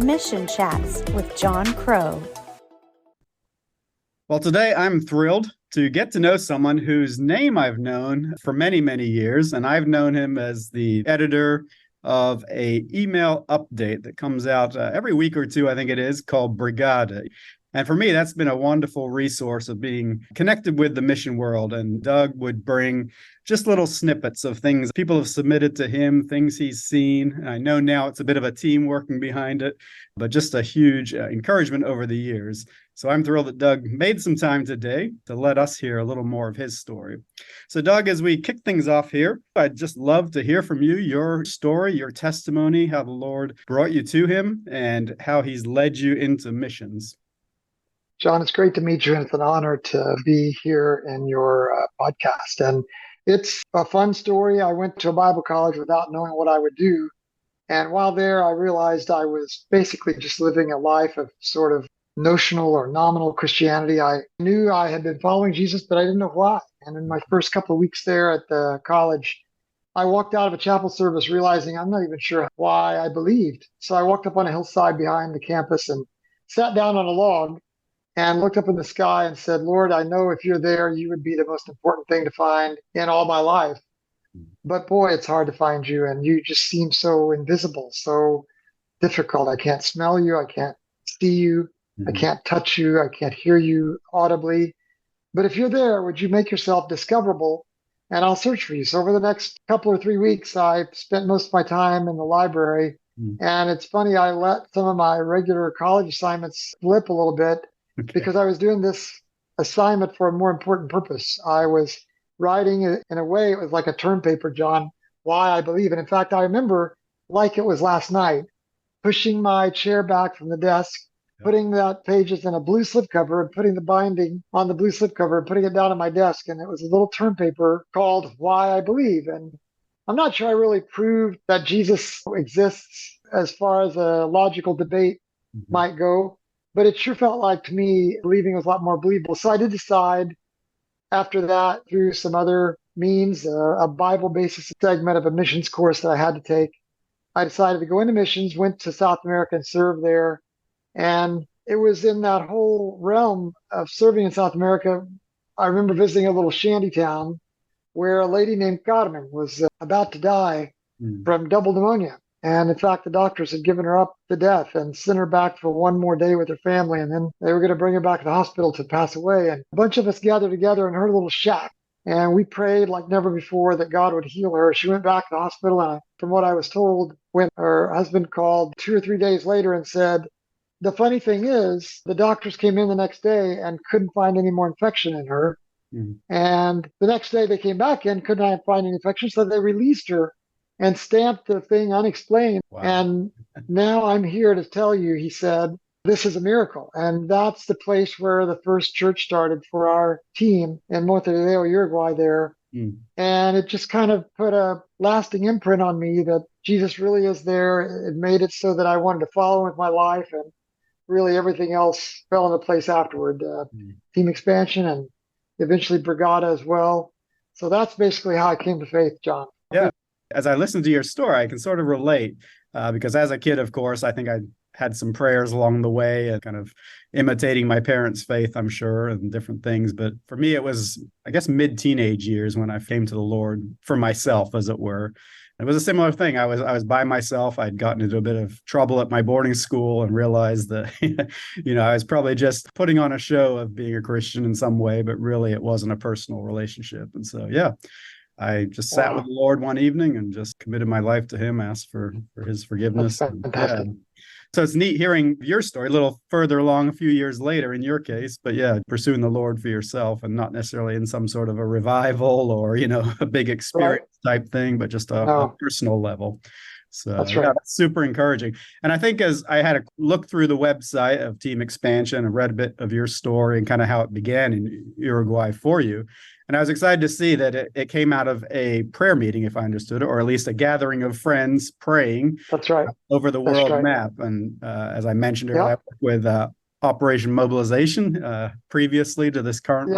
Mission Chats with John Crow. Well, today I'm thrilled to get to know someone whose name I've known for many, many years, and I've known him as the editor of a email update that comes out every week or two, I think it is, called Brigada. And for me, that's been a wonderful resource of being connected with the mission world. And Doug would bring just little snippets of things people have submitted to him, things he's seen. And I know now it's a bit of a team working behind it, but just a huge encouragement over the years. So I'm thrilled that Doug made some time today to let us hear a little more of his story. So Doug, as we kick things off here, I'd just love to hear from you, your story, your testimony, how the Lord brought you to him and how he's led you into missions. John, it's great to meet you, and it's an honor to be here in your podcast. And it's a fun story. I went to a Bible college without knowing what I would do. And while there, I realized I was basically just living a life of sort of notional or nominal Christianity. I knew I had been following Jesus, but I didn't know why. And in my first couple of weeks there at the college, I walked out of a chapel service realizing I'm not even sure why I believed. So I walked up on a hillside behind the campus and sat down on a log and looked up in the sky and said, Lord, I know if you're there, you would be the most important thing to find in all my life. But boy, it's hard to find you. And you just seem so invisible, so difficult. I can't smell you. I can't see you. I can't touch you. I can't hear you audibly. But if you're there, would you make yourself discoverable? And I'll search for you. So over the next couple or 3 weeks, I spent most of my time in the library. And it's funny, I let some of my regular college assignments slip a little bit. Because I was doing this assignment for a more important purpose. I was writing, in a way, it was like a term paper, John, why I believe. And in fact, I remember, like it was last night, pushing my chair back from the desk, putting that pages in a blue slipcover and putting the binding on the blue slipcover and putting it down on my desk. And it was a little term paper called Why I Believe. And I'm not sure I really proved that Jesus exists as far as a logical debate might go. But it sure felt like to me believing was a lot more believable. So I did decide after that, through some other means, a Bible basis segment of a missions course that I had to take, I decided to go into missions, went to South America and served there. And it was in that whole realm of serving in South America. I remember visiting a little shanty town where a lady named Carmen was about to die from double pneumonia. And in fact, the doctors had given her up to death and sent her back for one more day with her family. And then they were going to bring her back to the hospital to pass away. And a bunch of us gathered together in her little shack. And we prayed like never before that God would heal her. She went back to the hospital. And from what I was told, when her husband called 2 or 3 days later and said, the funny thing is, the doctors came in the next day and couldn't find any more infection in her. And the next day they came back in, couldn't find any infection. So they released her and stamped the thing unexplained. Wow. And now I'm here to tell you, he said, this is a miracle. And that's the place where the first church started for our team in Montevideo, Uruguay there. And it just kind of put a lasting imprint on me that Jesus really is there. It made it so that I wanted to follow with my life, and really everything else fell into place afterward. Team Expansion and eventually Brigada as well. So that's basically how I came to faith, John. Yeah. As I listen to your story, I can sort of relate because as a kid, of course, I think I had some prayers along the way and kind of imitating my parents' faith, I'm sure, and different things. But for me, it was, I guess, mid-teenage years when I came to the Lord for myself, as it were. It was a similar thing. I was by myself. I'd gotten into a bit of trouble at my boarding school and realized that, I was probably just putting on a show of being a Christian in some way, but really it wasn't a personal relationship. And so, yeah. I just sat with the Lord one evening and just committed my life to him, asked for his forgiveness. So it's neat hearing your story a little further along a few years later in your case, but yeah, pursuing the Lord for yourself and not necessarily in some sort of a revival or, a big experience type thing, but just a personal level. So that's right. Yeah, that's super encouraging. And I think as I had a look through the website of Team Expansion and read a bit of your story and kind of how it began in Uruguay for you, and I was excited to see that it came out of a prayer meeting, if I understood it, or at least a gathering of friends praying. That's right. Over the world map. And as I mentioned earlier, I worked with Operation Mobilization previously to this current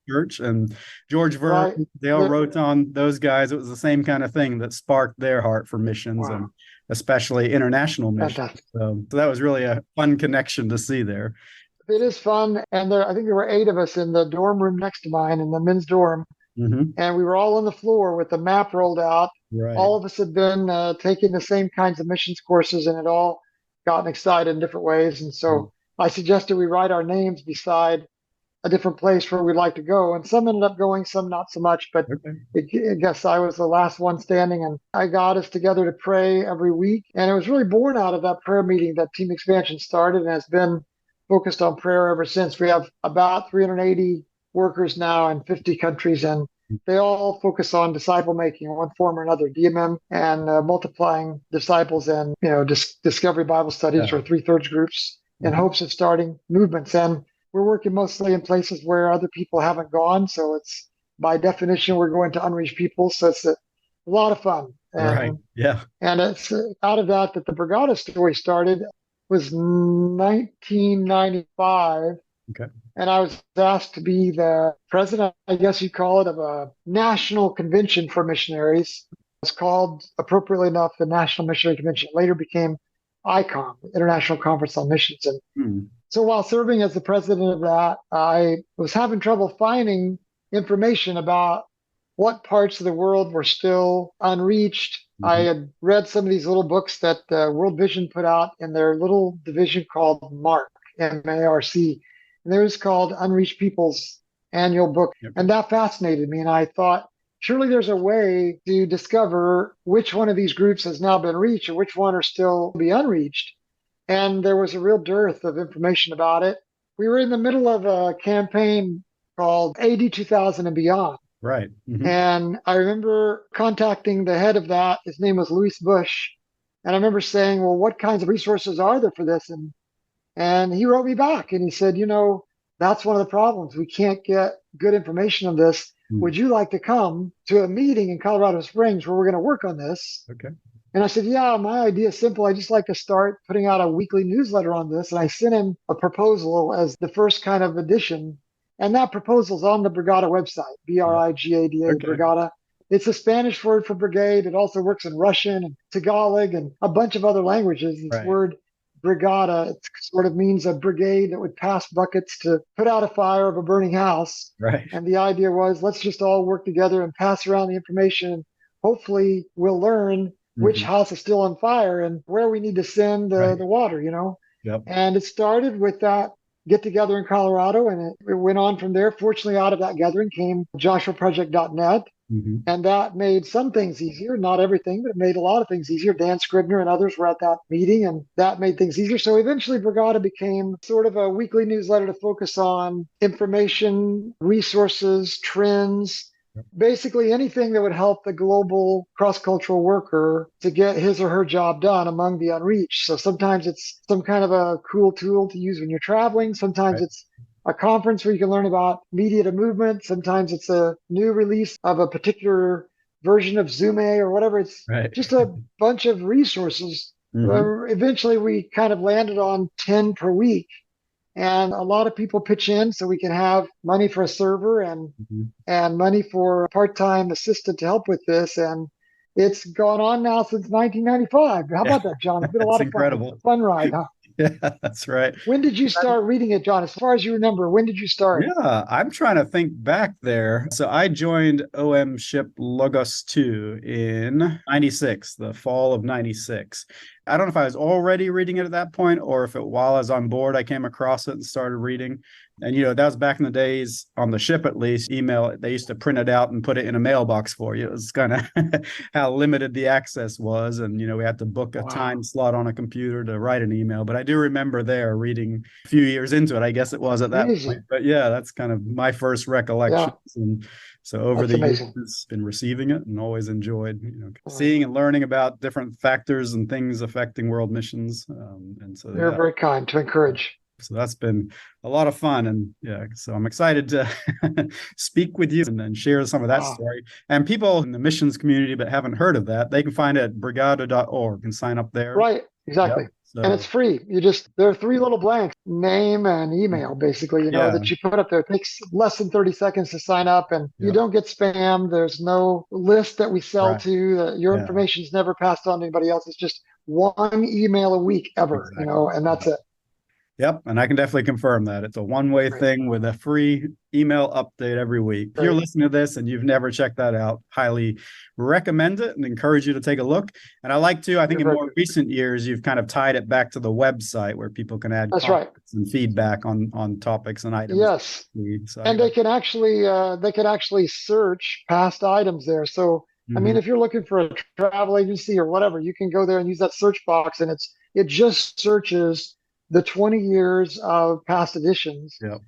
church. And George Verne, Dale Roton, those guys, it was the same kind of thing that sparked their heart for missions. Wow. And especially international missions. Fantastic. So that was really a fun connection to see there. It is fun. And I think there were 8 of us in the dorm room next to mine in the men's dorm. Mm-hmm. And we were all on the floor with the map rolled out. Right. All of us had been taking the same kinds of missions courses and had all gotten excited in different ways. And so I suggested we write our names beside a different place where we'd like to go. And some ended up going, some not so much. But I guess I was the last one standing. And I got us together to pray every week. And it was really born out of that prayer meeting that Team Expansion started and has been focused on prayer ever since. We have about 380 workers now in 50 countries, and they all focus on disciple making in one form or another, DMM, and multiplying disciples and discovery Bible studies or 3/3 groups in hopes of starting movements. And we're working mostly in places where other people haven't gone, so it's by definition we're going to unreached people. So it's a lot of fun. Right. Yeah. And it's out of that the Brigada story started. Was 1995. Okay. And I was asked to be the president, I guess you'd call it, of a national convention for missionaries. It's called, appropriately enough, the National Missionary Convention. It later became ICOM, International Conference on Missions. And so while serving as the president of that, I was having trouble finding information about what parts of the world were still unreached. I had read some of these little books that World Vision put out in their little division called MARC, M-A-R-C. And it was called Unreached People's Annual Book. And that fascinated me. And I thought, surely there's a way to discover which one of these groups has now been reached and which one are still to be unreached. And there was a real dearth of information about it. We were in the middle of a campaign called AD 2000 and Beyond. Right. And I remember contacting the head of that. His name was Luis Bush. And I remember saying, well, what kinds of resources are there for this? And he wrote me back and he said, that's one of the problems. We can't get good information on this. Would you like to come to a meeting in Colorado Springs where we're going to work on this? Okay. And I said, yeah, my idea is simple. I just like to start putting out a weekly newsletter on this. And I sent him a proposal as the first kind of edition. And that proposal's on the Brigada website, Brigada, Brigada. It's a Spanish word for brigade. It also works in Russian and Tagalog and a bunch of other languages. This word Brigada, it sort of means a brigade that would pass buckets to put out a fire of a burning house. Right. And the idea was, let's just all work together and pass around the information. Hopefully we'll learn which house is still on fire and where we need to send the water, Yep. And it started with that get together in Colorado, and it went on from there. Fortunately, out of that gathering came JoshuaProject.net. And that made some things easier, not everything, but it made a lot of things easier. Dan Scribner and others were at that meeting, and that made things easier. So eventually, Brigada became sort of a weekly newsletter to focus on information, resources, trends, basically anything that would help the global cross-cultural worker to get his or her job done among the unreached. So sometimes it's some kind of a cool tool to use when you're traveling. Sometimes it's a conference where you can learn about media to movement. Sometimes it's a new release of a particular version of Zume or whatever. It's just a bunch of resources. Eventually, we kind of landed on 10 per week. And a lot of people pitch in so we can have money for a server and money for a part-time assistant to help with this. And it's gone on now since 1995. How about that, John? It's been a lot of incredible. fun ride, huh? Yeah, that's right. When did you start reading it, John? As far as you remember, when did you start? Yeah, I'm trying to think back there. So I joined OM ship Logos 2 in 96, the fall of 96. I don't know if I was already reading it at that point or if while I was on board, I came across it and started reading. And, that was back in the days on the ship, at least, email. They used to print it out and put it in a mailbox for you. It was kind of how limited the access was. And, we had to book a time slot on a computer to write an email. But I do remember there reading a few years into it, I guess it was at that point. But yeah, that's kind of my first recollections. Yeah. And so over the years, been receiving it and always enjoyed, seeing and learning about different factors and things affecting world missions. And so you're very kind to encourage. So that's been a lot of fun. And so I'm excited to speak with you and share some of that story. And people in the missions community but haven't heard of that, they can find it at brigada.org and sign up there. Right, exactly. Yep. So, and it's free. There are 3 little blanks, name and email, basically, that you put up there. It takes less than 30 seconds to sign up, and you don't get spammed. There's no list that we sell to. Your information is never passed on to anybody else. It's just one email a week ever, Exactly. and that's it. Yep, and I can definitely confirm that. It's a one-way Great. thing with a free email update every week. If you're Great. listening to this and you've never checked that out, highly recommend it and encourage you to take a look. And I think in more recent years, you've kind of tied it back to the website where people can add That's right. comments and feedback on topics and items. Yes. So, And they can actually search past items there. So I mean, if you're looking for a travel agency or whatever, you can go there and use that search box, and it just searches the 20 years of past editions, Yep.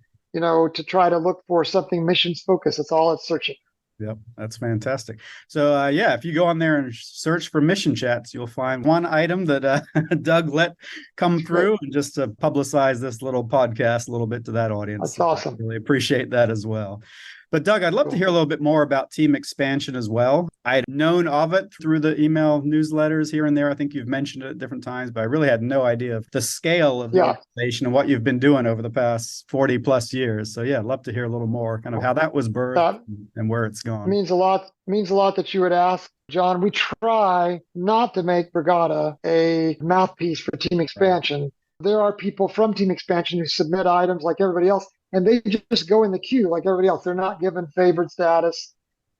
To try to look for something missions focused. That's all it's searching. Yep, that's fantastic. So, if you go on there and search for Mission Chats, you'll find one item that Doug let come through, and just to publicize this little podcast a little bit to that audience. That's awesome. I really appreciate that as well. But Doug, I'd love to hear a little bit more about Team Expansion as well. I'd known of it through the email newsletters here and there. I think you've mentioned it at different times, but I really had no idea of the scale of the organization and what you've been doing over the past 40 plus years. So I'd love to hear a little more kind of how that was birthed and where it's gone. It means a lot that you would ask, John. We try not to make Brigada a mouthpiece for Team Expansion. Right. There are people from Team Expansion who submit items like everybody else, and they just go in the queue like everybody else. They're not given favored status.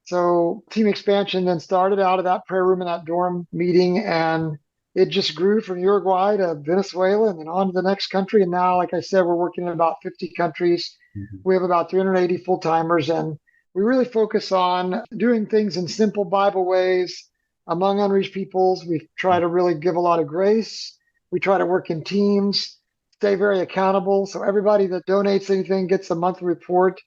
So Team Expansion then started out of that prayer room in that dorm meeting, and it just grew from Uruguay to Venezuela and then on to the next country. And now, like I said, we're working in about 50 countries. Mm-hmm. We have about 380 full-timers, and we really focus on doing things in simple Bible ways among unreached peoples. We try to really give a lot of grace. We try to work in teams, stay very accountable. So everybody that donates anything gets a monthly report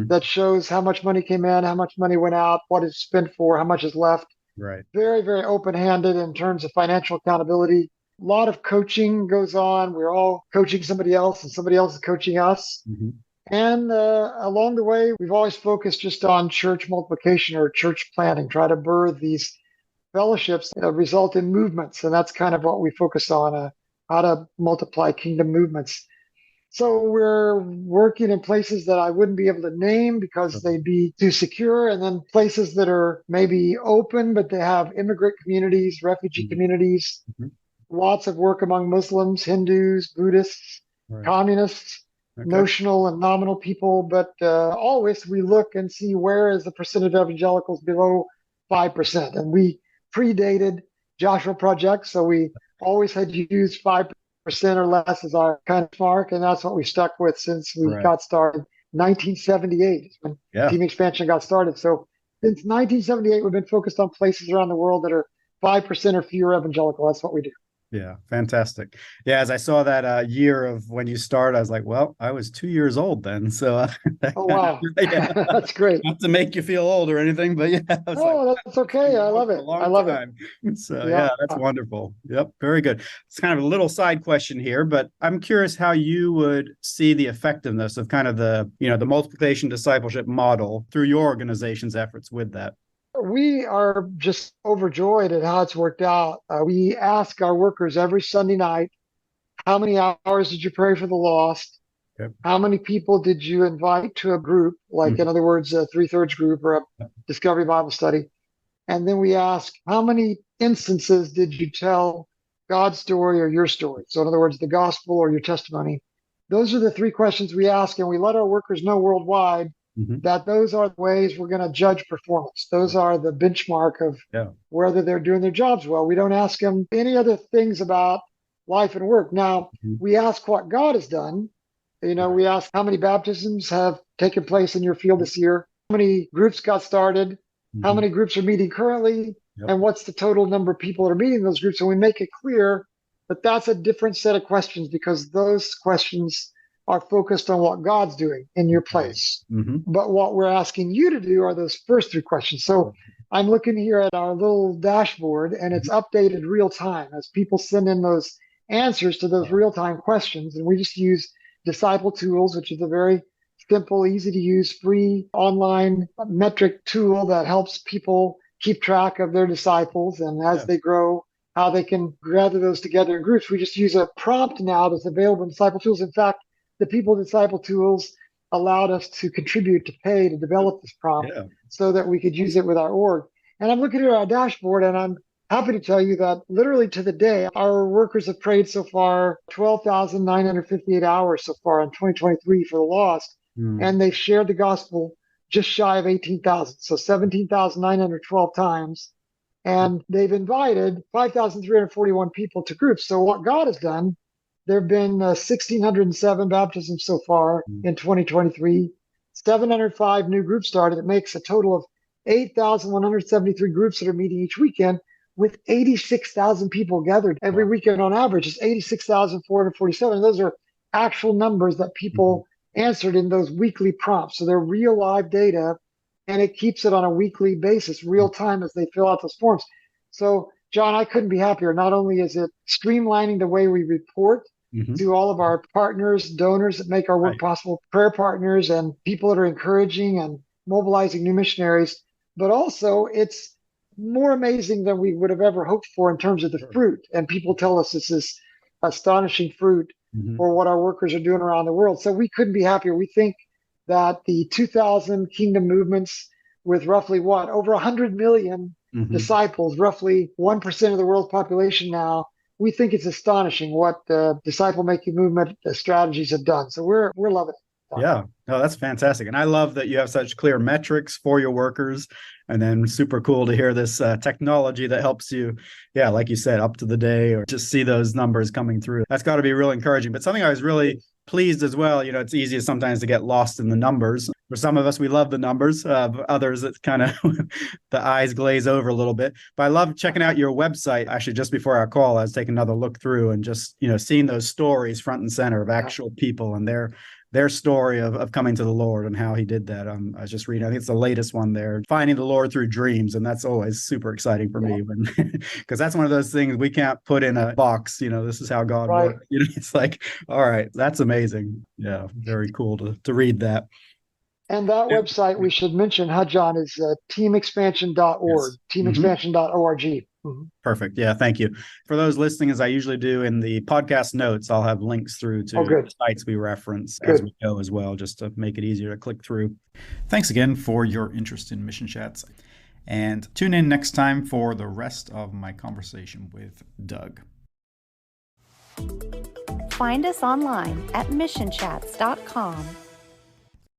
that shows how much money came in, how much money went out, what it's spent for, how much is left. Right. Very, very open-handed in terms of financial accountability. A lot of coaching goes on. We're all coaching somebody else, and somebody else is coaching us. Mm-hmm. And along the way, we've always focused just on church multiplication or church planting, try to birth these fellowships that result in movements. And that's kind of what we focus on, how to multiply kingdom movements. So we're working in places that I wouldn't be able to name because they'd be too secure, and then places that are maybe open, but they have immigrant communities, refugee communities, lots of work among Muslims, Hindus, Buddhists, communists, notional and nominal people. But always we look and see where is the percentage of evangelicals below 5%. And we predated Joshua Project, so we always had used 5% or less as our kind of mark, and that's what we stuck with since we got started. 1978 is when Team Expansion got started. So since 1978, we've been focused on places around the world that are 5% or fewer evangelical. That's what we do. Yeah, fantastic. Yeah, as I saw that year of when you started, I was like, well, I was 2 years old then. So, oh, wow. That's great. Not to make you feel old or anything, but that's okay. I love it. I love it. So, that's wonderful. Yep, very good. It's kind of a little side question here, but I'm curious how you would see the effectiveness of kind of the multiplication discipleship model through your organization's efforts with that. We are just overjoyed at how it's worked out. We ask our workers every Sunday night, how many hours did you pray for the lost? Okay. How many people did you invite to a group, like in other words, a 3/3 group or a Discovery Bible study? And then we ask, how many instances did you tell God's story or your story? So in other words, the gospel or your testimony. Those are the three questions we ask, and we let our workers know worldwide that those are the ways we're going to judge performance. Those are the benchmark of whether they're doing their jobs well. We don't ask them any other things about life and work. Now, we ask what God has done. We ask how many baptisms have taken place in your field this year, how many groups got started, how many groups are meeting currently, and what's the total number of people that are meeting those groups. And we make it clear that that's a different set of questions because those questions are focused on what God's doing in your place. But what we're asking you to do are those first three questions. So I'm looking here at our little dashboard, and it's updated real time as people send in those answers to those real time questions. And we just use Disciple Tools, which is a very simple, easy to use, free online metric tool that helps people keep track of their disciples and as they grow, how they can gather those together in groups. We just use a prompt now that's available in Disciple Tools. In fact, the people at Disciple Tools allowed us to contribute to pay to develop this prompt so that we could use it with our org. And I'm looking at our dashboard, and happy to tell you that literally to the day, our workers have prayed so far 12,958 hours so far in 2023 for the lost, and they've shared the gospel just shy of 18,000, so 17,912 times. And they've invited 5,341 people to groups. So what God has done, there have been 1,607 baptisms so far in 2023, 705 new groups started. It makes a total of 8,173 groups that are meeting each weekend, with 86,000 people gathered every weekend on average. It's 86,447. Those are actual numbers that people answered in those weekly prompts. So they're real live data, and it keeps it on a weekly basis, real time, as they fill out those forms. So, John, I couldn't be happier. Not only is it streamlining the way we report to all of our partners, donors that make our work possible, prayer partners and people that are encouraging and mobilizing new missionaries, but also it's more amazing than we would have ever hoped for in terms of the fruit. And people tell us this is astonishing fruit for what our workers are doing around the world. So we couldn't be happier. We think that the 2,000 kingdom movements with roughly over 100 million disciples, roughly 1% of the world's population now, we think it's astonishing what the disciple making movement strategies have done. So we're loving it. Yeah, no, that's fantastic. And I love that you have such clear metrics for your workers. And then super cool to hear this technology that helps you, like you said, up to the day, or just see those numbers coming through. That's got to be really encouraging. But something I was really pleased as well, it's easy sometimes to get lost in the numbers. For some of us, we love the numbers. Others, it's kind of the eyes glaze over a little bit. But I love checking out your website. Actually, just before our call, I was taking another look through and just, seeing those stories front and center of actual people and their story of coming to the Lord and how he did that. I was just reading, I think it's the latest one there, finding the Lord through dreams. And that's always super exciting for me, because that's one of those things we can't put in a box. This is how God works. It's like, all right, that's amazing. Yeah, very cool to read that. And that website, we should mention, John, is teamexpansion.org, teamexpansion.org. Perfect. Yeah, thank you. For those listening, as I usually do in the podcast notes, I'll have links through to sites we reference as we go as well, just to make it easier to click through. Thanks again for your interest in Mission Chats. And tune in next time for the rest of my conversation with Doug. Find us online at missionchats.com